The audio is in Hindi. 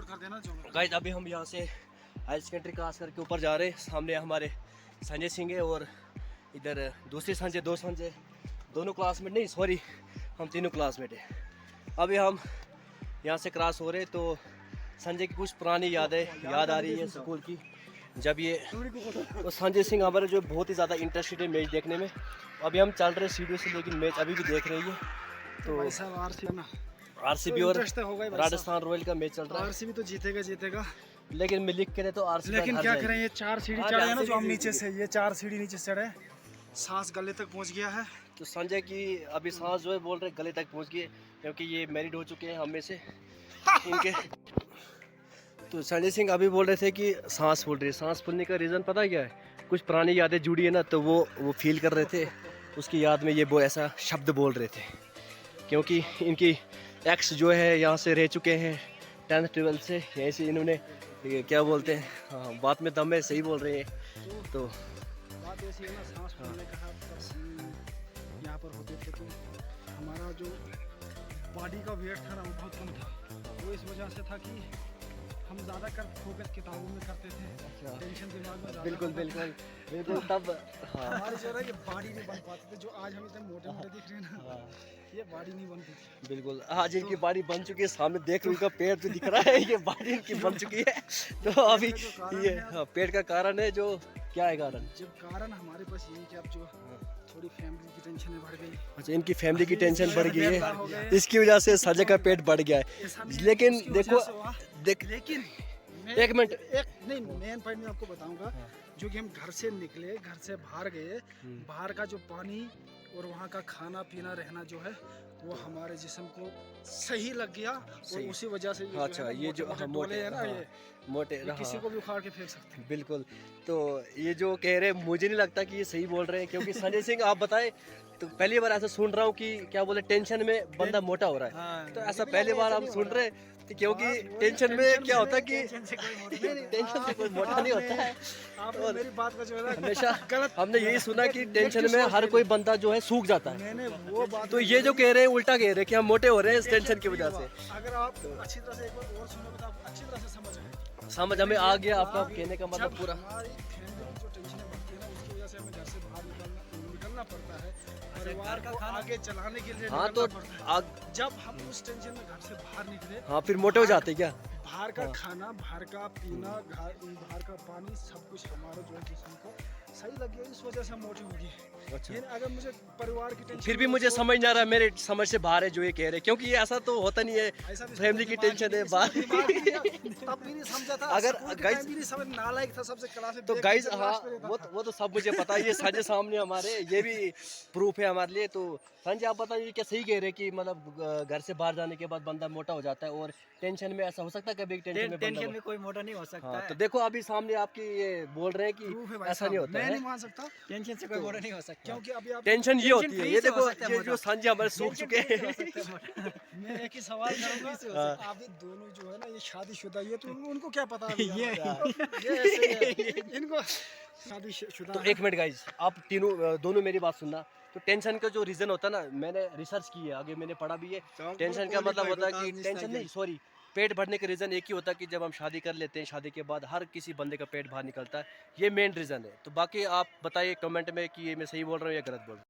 कर देना जो गाइस अभी हम यहाँ से हायर सेकेंडरी क्रॉस करके ऊपर जा रहे हैं। सामने हमारे संजय सिंह है और इधर दूसरे संजय, दो संजय, दोनों क्लासमेट नहीं सॉरी हम तीनों क्लासमेट हैं। अभी हम यहाँ से क्रॉस हो रहे हैं तो संजय की कुछ पुरानी यादें याद आ रही है स्कूल की। जब ये तो संजय सिंह हमारे जो बहुत ही ज़्यादा इंटरेस्टेड है मैच देखने में। अभी हम चल रहे हैं सीढ़ियों से, लेकिन मैच अभी भी देख रही है। तो आरसीबी और राजस्थान रॉयल का मैच चल रहा है। आरसीबी तो जीतेगा लेकिन मैं लिख के रहे तो आरसीबी, लेकिन क्या करें, ये 4 सीढ़ी चढ़े हैं ना जो हम नीचे से, ये 4 सीढ़ी नीचे चढ़े, सांस गले तक पहुंच गया है। तो संजय की अभी सांस जो है बोल रहे गले तक पहुंच गई, क्योंकि ये मैरिड हो चुके हैं हम में से इनके। तो संजय सिंह अभी बोल रहे थे कि सांस फूल रही है। सांस फूलने का रीज़न पता क्या है? कुछ पुरानी यादें जुड़ी है ना, तो वो फील कर रहे थे। उसकी याद में ये वो ऐसा शब्द बोल रहे थे, क्योंकि इनकी एक्स जो है यहाँ से रह चुके हैं 10th 12th से। यहीं से इन्होंने क्या बोलते हैं, हाँ बात में दम है, सही बोल रहे हैं। तो बात ऐसी है ना, सांस फूलने का यहाँ पर होते थे कि हमारा जो बॉडी का वेट था ना वो बहुत कम था। वो इस वजह से था कि हम ज़्यादा फोकस किताबों में करते थे, टेंशन दिमाग में। बिल्कुल तब हाँ हमारी जो है ये बॉडी नहीं बन पाते थे, जो आज हम इतने मोटे मोटे दिख रहे हैं ना, ये बॉडी नहीं बनती थी। बिल्कुल आज इनकी बॉडी बन चुकी है, सामने देख लो इनका पेट जो दिख रहा है, ये बॉडी इनकी बन चुकी है। तो अभी ये पेट का कारण है, जो क्या है कारण? जब कारण हमारे पास यही कि अब जो थोड़ी फैमिली की टेंशन बढ़ गई। अच्छा, इनकी फैमिली की टेंशन बढ़ गई है, इसकी वजह से संजय का पेट बढ़ गया है। लेकिन देखो लेकिन एक मिनट, नहीं मेन पॉइंट मैं आपको बताऊंगा। जो कि हम घर से निकले, घर से बाहर गए, बाहर का जो पानी और वहाँ का खाना पीना रहना जो है वो हमारे जिस्म को सही लग गया, और उसी वजह से अच्छा ये जो मोटे है ना, ये मोटे किसी को भी उखाड़ के फेंक सकते हैं। बिल्कुल। तो ये जो कह रहे हैं मुझे नहीं लगता कि ये सही बोल रहे हैं, क्योंकि संजय सिंह आप बताएं, तो पहली बार ऐसा सुन रहा हूँ कि क्या बोले टेंशन में बंदा मोटा हो रहा है। तो ऐसा पहली बार हम सुन रहे हैं, क्योंकि टेंशन में क्या होता है कि टेंशन से कोई मोटा नहीं होता है। और मेरी बात का जो है हमेशा हमने यही सुना कि टेंशन में हर कोई बंदा जो है सूख जाता है। मैंने वो बात, तो ये जो कह रहे हैं उल्टा कह रहे हैं कि हम मोटे हो रहे हैं इस टेंशन की वजह से। अगर आप अच्छी तरह से एक बार और सुनोगे तो आप अच्छी तरह से समझ हमें आ गया आपका कहने का मतलब पूरा। हमारी फैमिली की जो टेंशन बढ़ती है ना, उसकी वजह से हमें घर से बाहर निकलना पड़ता है, परिवार का आगे चलाने के लिए। हाँ तो जब हम उस टेंशन में घर से बाहर निकले, हाँ फिर मोटे हो जाते क्या? बाहर का खाना, बाहर का पीना, बाहर का पानी, सब कुछ हमारा जो है जिस्म को सही लग गया, इस वजह से हम मोटे हो गए। अच्छा। अगर मुझे परिवार की टेंशन, फिर भी मुझे समझ नहीं आ रहा, मेरे समझ से बाहर है जो ये कह रहे हैं, क्योंकि ये ऐसा तो होता नहीं है। फैमिली की टेंशन है बाहर। तब भी नहीं समझा था, अगर गाइस भी नहीं समझ, नालायक था सबसे क्लास में। तो गाइस हाँ वो तो सब मुझे पता है, ये संजय सामने हमारे, ये भी प्रूफ है हमारे लिए। तो संजय आप बताइए क्या सही कह रहे हैं कि मतलब घर से बाहर जाने के बाद बंदा मोटा हो जाता है, और टेंशन में ऐसा हो सकता है कभी टेंशन में कोई मोटा नहीं हो सकता है। तो देखो अभी सामने आपकी ये बोल रहे हैं कि ऐसा नहीं होता है। मैं नहीं मान सकता, टेंशन से कोई मोटा नहीं हो सकता, क्योंकि अभी आप टेंशन ये होती है। ये देखो ये जो संजय हमारे सूख चुके हैं। मैं एक ही सवाल करूंगा, आप दोनों जो है ना ये शादीशुदा, ये तो उनको क्या पता ये इनको शादीशुदा। तो एक मिनट गाइस, आप तीनों दोनों मेरी बात सुनना। तो टेंशन का जो रीजन होता है ना, मैंने रिसर्च की है, आगे मैंने पढ़ा भी है। टेंशन का मतलब होता है कि टेंशन नहीं सॉरी पेट भरने का रीज़न एक ही होता है कि जब हम शादी कर लेते हैं, शादी के बाद हर किसी बंदे का पेट बाहर निकलता है, ये मेन रीज़न है। तो बाकी आप बताइए कमेंट में कि ये मैं सही बोल रहा हूँ या गलत बोल रहा हूँ।